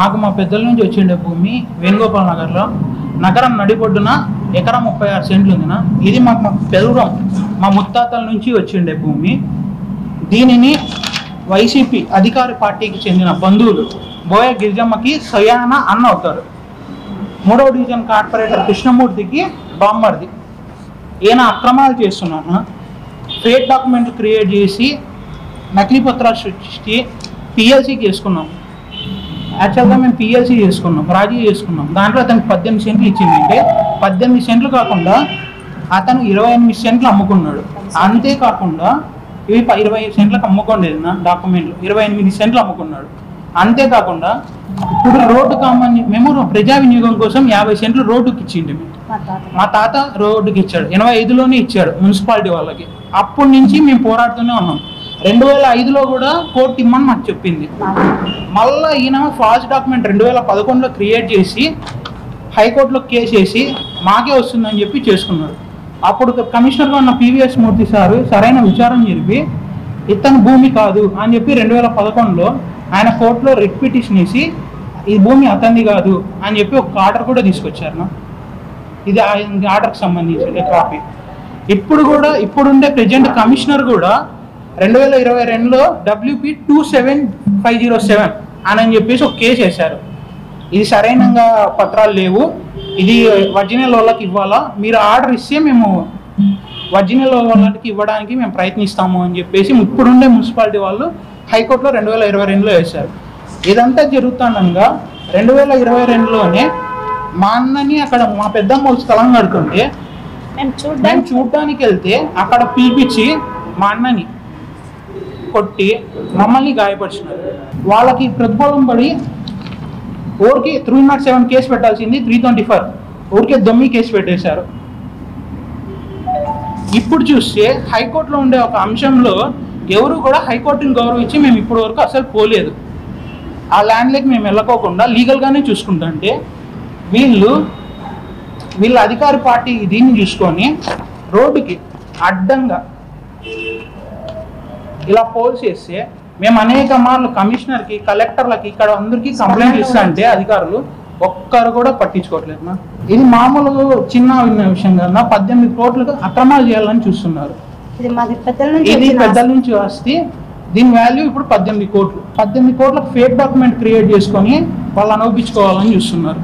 మాకు మా పెద్దల నుంచి వచ్చిండే భూమి వేణుగోపాల్ నగర్లో నగరం నడిబొడ్డున ఎకరా 36 సెంట్లు ఉందినా. ఇది మాకు పెదూరం మా ముత్తాతల నుంచి వచ్చిండే భూమి. దీనిని వైసీపీ అధికార పార్టీకి చెందిన బంధువులు బోయ గిరిజమ్మకి సయాన అన్న అవుతారు. 3వ డివిజన్ కార్పొరేటర్ కృష్ణమూర్తికి బామ్మర్ది. ఈయన అక్రమాలు చేస్తున్నాను. ఫేక్ డాక్యుమెంట్లు క్రియేట్ చేసి నకిలీ పత్రాలు సృష్టించి పిఎల్సీకి వేసుకున్నాం. యాక్చువల్గా మేము పిఎల్సీ చేసుకున్నాం, రాజీ చేసుకున్నాం. దాంట్లో అతనికి 18 సెంట్లు ఇచ్చిందంటే 18 సెంట్లు కాకుండా అతను 28 సెంట్లు అమ్ముకున్నాడు. అంతేకాకుండా ఇవి 20 సెంట్లకు అమ్ముకోండి డాక్యుమెంట్లు 28 సెంట్లు అమ్ముకున్నాడు. అంతేకాకుండా ఇప్పుడు రోడ్డుకు మేము ప్రజా వినియోగం కోసం 50 సెంట్లు రోడ్డుకి ఇచ్చింది. మా తాత రోడ్డుకి ఇచ్చాడు, 85లోనే ఇచ్చాడు మున్సిపాలిటీ వాళ్ళకి. అప్పటి నుంచి మేము పోరాడుతూనే ఉన్నాం. 2005లో కూడా కోర్టు ఇమ్మని మాకు చెప్పింది. మళ్ళీ ఈయన ఫాల్స్ డాక్యుమెంట్ 2011లో క్రియేట్ చేసి హైకోర్టులో కేసు వేసి మాకే వస్తుందని చెప్పి చేసుకున్నాడు. అప్పుడు కమిషనర్గా ఉన్న పివిఎస్ మూర్తి సారు సరైన విచారణ జరిపి ఇతను భూమి కాదు అని చెప్పి 2011లో ఆయన కోర్టులో రిట్ పిటిషన్ వేసి ఈ భూమి అతనిది కాదు అని చెప్పి ఒక ఆర్డర్ కూడా తీసుకొచ్చారు. ఇది ఆర్డర్కి సంబంధించిన కాపీ. ఇప్పుడు కూడా ఇప్పుడుండే ప్రెజెంట్ కమిషనర్ కూడా 2022లో WP 27507 అని చెప్పేసి ఒక కేసు వేశారు. ఇది సరైనంగా పత్రాలు లేవు, ఇది ఒరిజినల్ వాళ్ళకి ఇవ్వాలా, మీరు ఆర్డర్ ఇస్తే మేము ఒరిజినల్ వాళ్ళకి ఇవ్వడానికి మేము ప్రయత్నిస్తాము అని చెప్పేసి ఇప్పుడుండే మున్సిపాలిటీ వాళ్ళు హైకోర్టులో 2022లో వేశారు. ఇదంతా జరుగుతుండగా 2022లోనే మా అన్నని అక్కడ మా పెద్దమ్మ స్థలం కడుతుంటే మేము చూడడానికి వెళ్తే అక్కడ పిలిపించి మా అన్నని కొట్టి మమ్మల్ని గాయపరిచినారు. వాళ్ళకి ప్రతిఫలం పడి ఊరికి 307 కేసు పెట్టాల్సింది 324 ఊరికే దొమ్మి కేసు పెట్టేశారు. ఇప్పుడు చూస్తే హైకోర్టులో ఉండే ఒక అంశంలో ఎవరు కూడా హైకోర్టుని గౌరవించి మేము ఇప్పటి వరకు అసలు పోలేదు. ఆ ల్యాండ్లోకి మేము వెళ్ళకోకుండా లీగల్గానే చూసుకుంటుంటే వీళ్ళ అధికార పార్టీ దీన్ని చూసుకొని రోడ్డుకి అడ్డంగా ఇలా పోల్ చేస్తే మేము అనేక మార్లు కమిషనర్కి, కలెక్టర్లకి, ఇక్కడ అందరికీ కంప్లైంట్ ఇస్తా అంటే అధికారులు ఒక్కరు కూడా పట్టించుకోవట్లేదు. ఇది మామూలు చిన్న విషయం కదా, 18 కోట్లకు అక్రమాలు చేయాలని చూస్తున్నారు. ఇది పెద్దల నుంచి వస్తే దీని వాల్యూ ఇప్పుడు 18 కోట్లు. 18 కోట్లకు ఫేక్ డాక్యుమెంట్ క్రియేట్ చేసుకొని వాళ్ళు అనుభవించుకోవాలని చూస్తున్నారు.